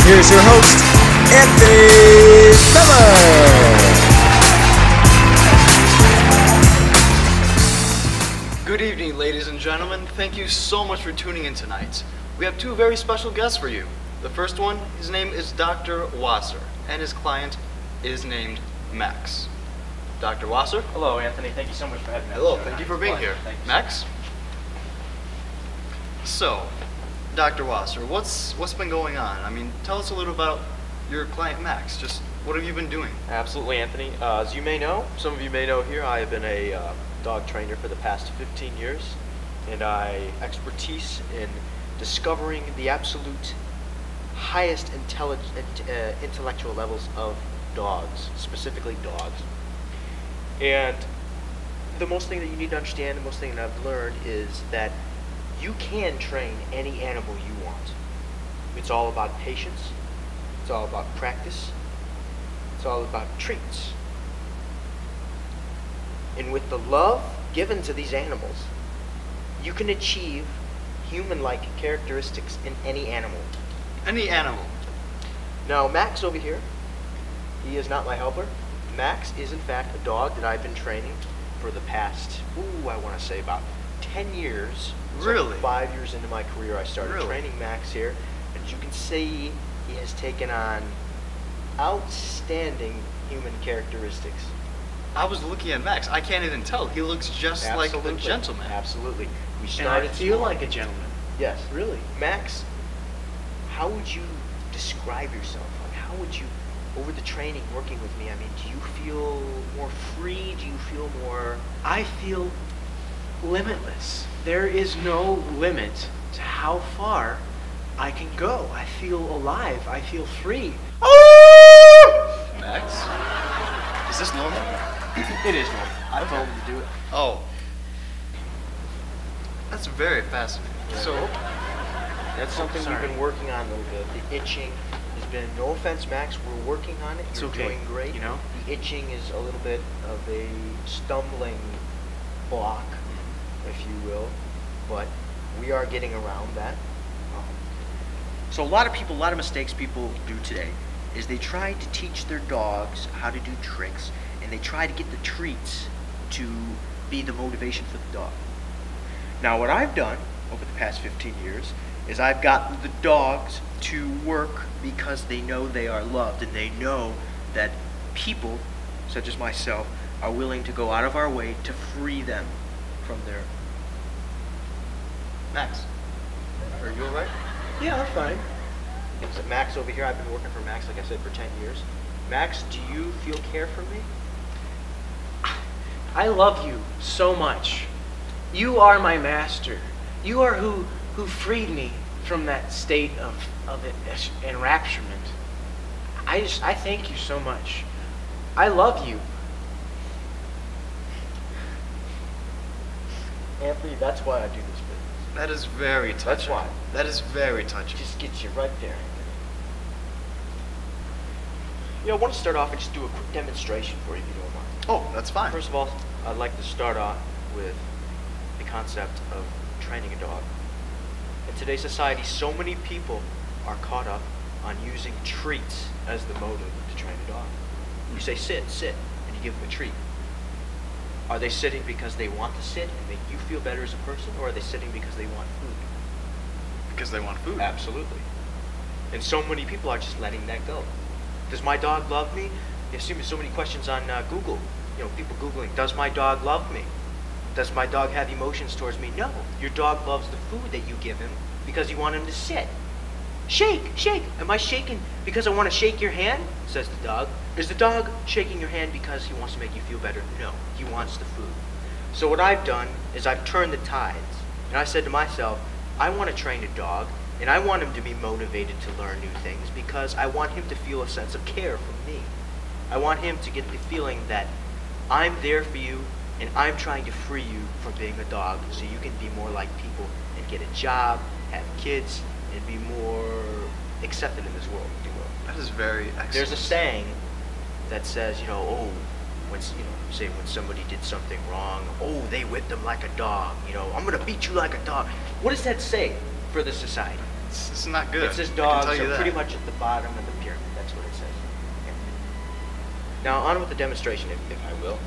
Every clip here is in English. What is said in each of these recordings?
here's your host, Anthony Miller. Good evening, ladies and gentlemen. Thank you so much for tuning in tonight. We have two very special guests for you. The first one, his name is Dr. Wasser, and his client is named Max. Dr. Wasser? Hello, Anthony. Thank you so much for having me. Hello, thank you for being here. Max? So, Dr. Wasser, what's been going on? I mean, tell us a little about your client Max. Just what have you been doing? Absolutely, Anthony. As you may know, some of you may know here, I have been a dog trainer for the past 15 years, and I expertise in discovering the absolute highest intellectual levels of dogs, specifically dogs. And the most thing that you need to understand, the most thing that I've learned is that you can train any animal you want. It's all about patience, it's all about practice, it's all about treats. And with the love given to these animals, you can achieve human-like characteristics in any animal. Any animal? Now, Max over here, he is not my helper. Max is in fact a dog that I've been training for the past, I want to say about 10 years. Really? So 5 years into my career, I started training Max here. And as you can see, he has taken on outstanding human characteristics. I was looking at Max. I can't even tell. He looks just like a gentleman. Absolutely. We And started I feel small. like a gentleman. Yes. Really. Max, how would you describe yourself? Like, how would you, over the training, working with me, I mean, do you feel more free? Do you feel more... I feel limitless. There is no limit to how far I can go. I feel alive. I feel free. Max? Is this normal? It is normal. I told him to do it. Oh. That's very fascinating. Yeah. So, That's something we've been working on. The itching has been, no offense, Max, we're working on it. It's You're okay, doing great. you know? The itching is a little bit of a stumbling block, if you will, but we are getting around that. So a lot of mistakes people do today is they try to teach their dogs how to do tricks, and they try to get the treats to be the motivation for the dog. Now what I've done over the past 15 years is I've got the dogs to work because they know they are loved, and they know that people, such as myself, are willing to go out of our way to free them from their... Max, are you alright? Yeah, I'm fine. So Max over here, I've been working for Max, like I said, for 10 years. Max, do you feel care for me? I love you so much. You are my master. You are who freed me from that state of enrapturement. I thank you so much. I love you. Anthony, that's why I do this business. That is very touching. That's why. That is very touching. Just gets you right there, Anthony. You know, I want to start off and just do a quick demonstration for you, if you don't mind. Oh, that's fine. First of all, I'd like to start off with the concept of training a dog. In today's society, so many people are caught up on using treats as the motive to train a dog. You say, sit, and you give them a treat. Are they sitting because they want to sit and make you feel better as a person, or are they sitting because they want food? Because they want food. Absolutely. And so many people are just letting that go. Does my dog love me? You see so many questions on Google. You know, people Googling, does my dog love me? Does my dog have emotions towards me? No. Your dog loves the food that you give him because you want him to sit. Shake, shake. Am I shaking because I want to shake your hand? Says the dog. Is the dog shaking your hand because he wants to make you feel better? No. He wants the food. So what I've done is I've turned the tides. And I said to myself, I want to train a dog, and I want him to be motivated to learn new things because I want him to feel a sense of care from me. I want him to get the feeling that I'm there for you, and I'm trying to free you from being a dog so you can be more like people and get a job, have kids, and be more accepted in this world, if you will. That is very excellent. There's a saying that says, when somebody did something wrong, they whipped them like a dog, I'm gonna beat you like a dog. What does that say for the society? This is not good. It says I can dogs tell you are that. pretty much at the bottom of the pyramid. That's what it says. Yeah. Now, on with the demonstration, if I will.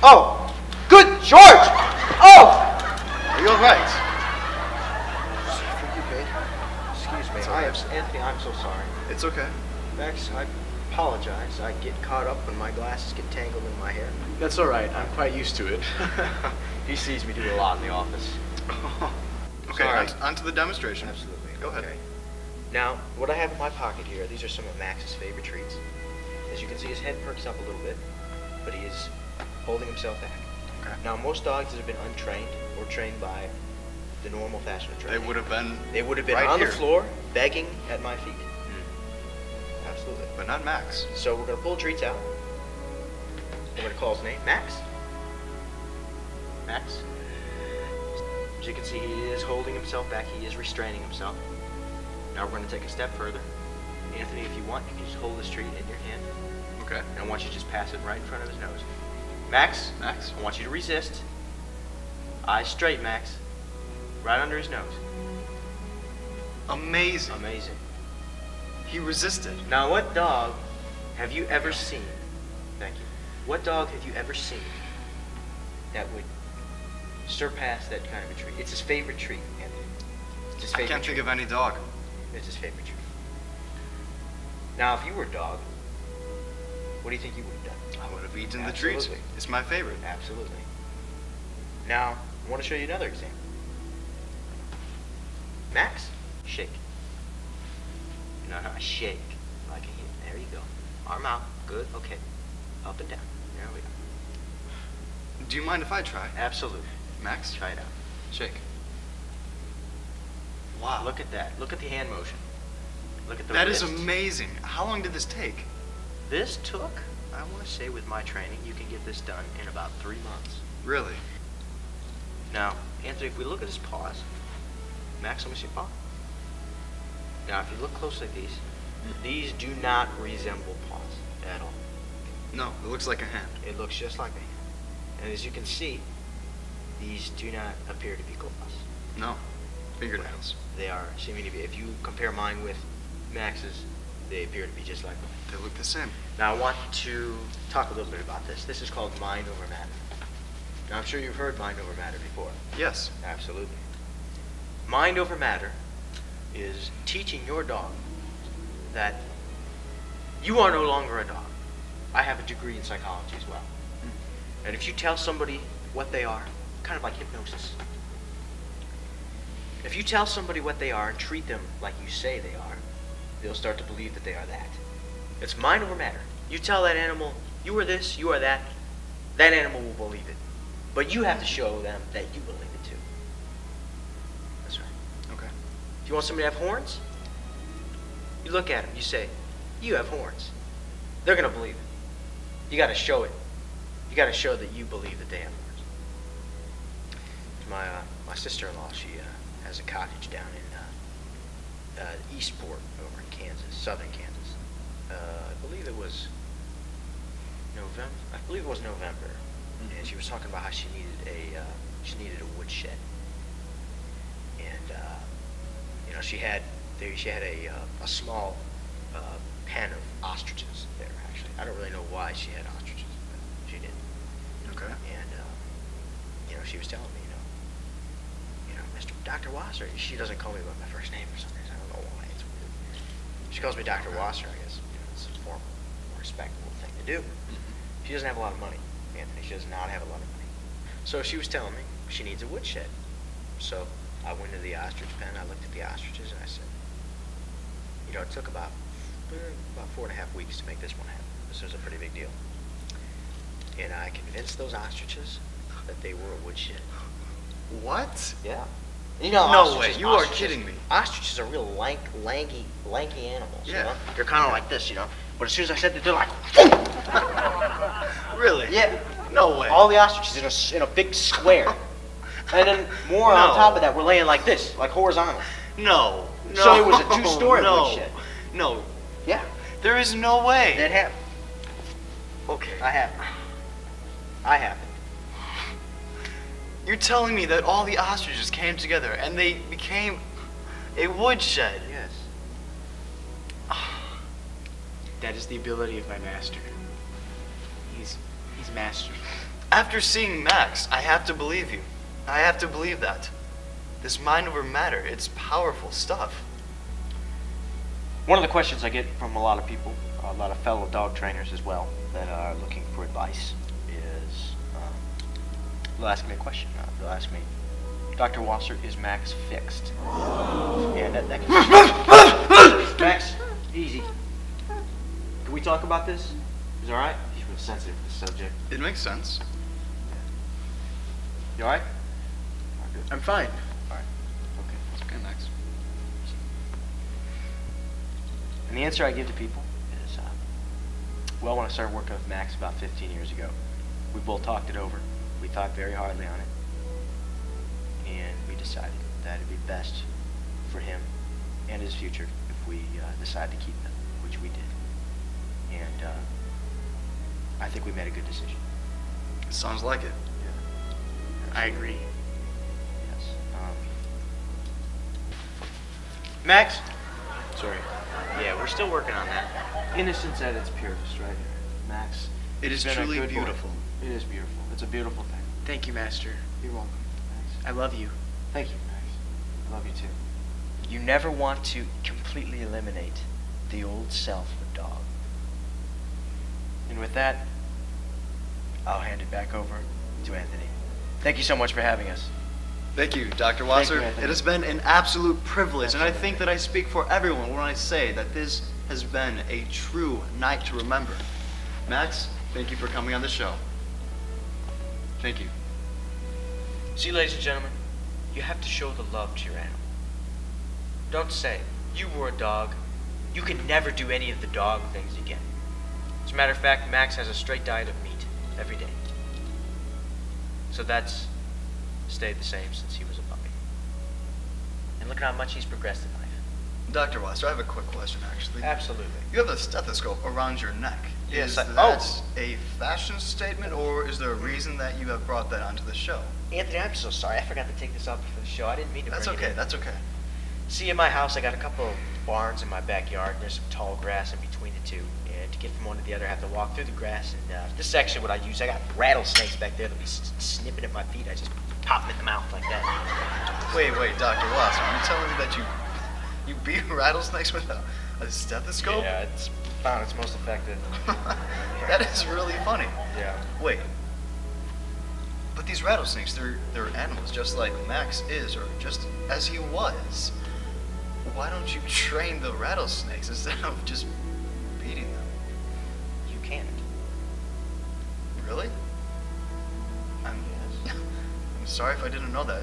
Oh! Good George! Oh! Are you all right? Forgive me. Excuse me. It's all right. Anthony, I'm so sorry. It's okay. Max, I apologize. I get caught up when my glasses get tangled in my hair. That's all right. I'm quite used to it. He sees me do a lot in the office. Okay, Sorry. on to the demonstration. Absolutely. Go ahead. Okay. Now, what I have in my pocket here, these are some of Max's favorite treats. As you can see, his head perks up a little bit, but he is holding himself back. Okay. Now, most dogs that have been untrained or trained by the normal fashion of They training, would have been. they would have been right on here. the floor, begging at my feet. Hmm. Absolutely. But not Max. So we're going to pull treats out. We're going to call his name. Max. Max. As you can see, he is holding himself back. He is restraining himself. Now we're going to take a step further. Anthony, if you want, you can just hold this treat in your hand. Okay. And I want you to just pass it right in front of his nose. Max. Max. I want you to resist. Eyes straight, Max. Right under his nose. Amazing. Amazing. He resisted. Now, what dog have you ever seen? Thank you. What dog have you ever seen that would surpass that kind of a treat? It's his favorite treat, Anthony. It's his I favorite can't treat. think of any dog. It's his favorite treat. Now, if you were a dog, what do you think you would have done? I would have eaten the treats. Absolutely. It's my favorite. Absolutely. Now, I want to show you another example. Max, shake. No, shake. Like a hip. There you go. Arm out. Good. Okay. Up and down. There we go. Do you mind if I try? Absolutely. Max? Try it out. Shake. Wow. Look at that. Look at the hand motion. Look at the That is wrist. amazing. How long did this take? This took, I want to say with my training, you can get this done in about 3 months. Really? Now, Anthony, if we look at his paws, Max, let me see your paw. Now, if you look closely at these do not resemble paws at all. No, it looks like a hand. It looks just like a hand. And as you can see, these do not appear to be claws. No. Fingernails. They are seeming to be, if you compare mine with Max's, they appear to be just like mine. They look the same. Now, I want to talk a little bit about this. This is called mind over matter. Now, I'm sure you've heard mind over matter before. Yes. Absolutely. Mind over matter is teaching your dog that you are no longer a dog. I have a degree in psychology as well. And if you tell somebody what they are, kind of like hypnosis. If you tell somebody what they are and treat them like you say they are, they'll start to believe that they are that. It's mind over matter. You tell that animal, you are this, you are that, that animal will believe it. But you have to show them that you believe it too. That's right. Okay. If you want somebody to have horns, you look at them, you say, you have horns. They're going to believe it. You got to show it. You got to show that you believe that they have horns. My sister-in-law, she has a cottage down in Eastport over in Kansas, southern Kansas. I believe it was November. And she was talking about how she needed a woodshed. And you know, she had a small pen of ostriches there. Actually, I don't really know why she had ostriches, but she did. Okay. And you know, she was telling me, you know, Mr. Dr. Wasser. She doesn't call me by my first name for some reason. I don't know why. It's weird. She calls me Dr. Wasser. I guess it's a more respectable thing to do. She doesn't have a lot of money, Anthony. She does not have a lot of money. So she was telling me she needs a woodshed. So I went to the ostrich pen. I looked at the ostriches and I said, you know, it took about 4.5 weeks to make this one happen. This was a pretty big deal. And I convinced those ostriches that they were a woodshed. What? Yeah. You know, No way. You are kidding me. Ostriches are real lanky animals. Yeah. You know? They're kind of like this, you know. But as soon as I said that, they're like, Really? yeah. No way. All the ostriches in a big square. And then more on top of that, we're laying like this, like horizontal. No. No. So it was a 2-story woodshed. No. Yeah. There is no way. That happened. Okay. I have. You're telling me that all the ostriches came together and they became A woodshed. Yes. That is the ability of my master. He's masterful. After seeing Max, I have to believe you. I have to believe that. This mind over matter, it's powerful stuff. One of the questions I get from a lot of people, a lot of fellow dog trainers as well, that are looking for advice is, they'll ask me a question. They'll ask me, Dr. Wasser, is Max fixed? And that can Max, easy. Can we talk about this? Is it all right? He's real sensitive to the subject. It makes sense. You all right? I'm fine. All right. Okay. It's okay, Max. And the answer I give to people is, well, when I started working with Max about 15 years ago, we both talked it over. We thought very hardly on it. And we decided that it'd be best for him and his future if we decide to keep him, which we did. And I think we made a good decision. Sounds like it. Yeah. I agree. Yes. Max? Sorry. Yeah, we're still working on that. Innocence at its purest, right here. Max. It is has been a truly good boy. beautiful. It is beautiful. It's a beautiful thing. Thank you, Master. You're welcome, Max. I love you. Thank you, Max. I love you too. You never want to completely eliminate the old self of a dog. And with that, I'll hand it back over to Anthony. Thank you so much for having us. Thank you, Dr. Wasser. Anthony. It has been an absolute privilege, and I think that I speak for everyone when I say that this has been a true night to remember. Max, thank you for coming on the show. Thank you. See, ladies and gentlemen, you have to show the love to your animal. Don't say, you were a dog, you can never do any of the dog things again. As a matter of fact, Max has a straight diet of meat every day. So that's stayed the same since he was a puppy. And look at how much he's progressed in life. Dr. Wasser, I have a quick question, actually. Absolutely. You have a stethoscope around your neck. Yes, Is I- that a fashion statement, or is there a reason that you have brought that onto the show? Anthony, I'm so sorry. I forgot to take this up for the show. I didn't mean to That's bring it okay, in. that's okay. See, in my house, I got a couple of barns in my backyard, and there's some tall grass in between the two. And to get from one to the other, I have to walk through the grass. And this is actually what I use. I got rattlesnakes back there that'll be snipping at my feet. I just pop them in the mouth like that. Wait, Dr. Wasser, are you telling me that you beat rattlesnakes with a stethoscope? Yeah, it's found it's most effective. That is really funny. Yeah. Wait. But these rattlesnakes, they're animals just like Max is, or just as he was. Why don't you train the rattlesnakes instead of just beating them? You can't. Really? I'm sorry if I didn't know that.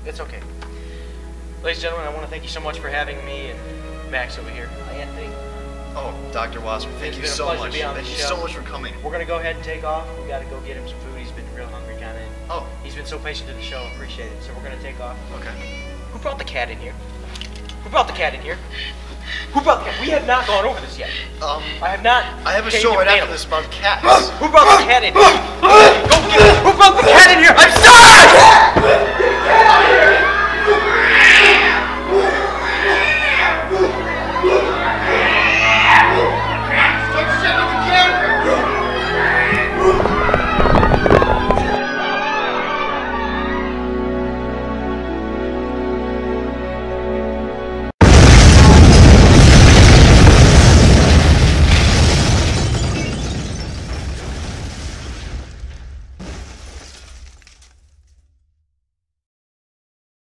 It's okay. Ladies and gentlemen, I want to thank you so much for having me and Max over here. Hi, Anthony. Oh, Dr. Wasser, thank It's you been a so pleasure to much. be on the Thank you show. so much for coming. We're going to go ahead and take off. We got to go get him some food. He's been real hungry, kind of. Oh, He's been so patient to the show. Appreciate it. So we're going to take off. okay. Who brought the cat in here? Who brought the cat in here? Who brought the cat? We have not gone over this yet. I have not. I have a taken show you right an after animal. this about cats. Who brought the cat in here? Go get it. Who brought the cat in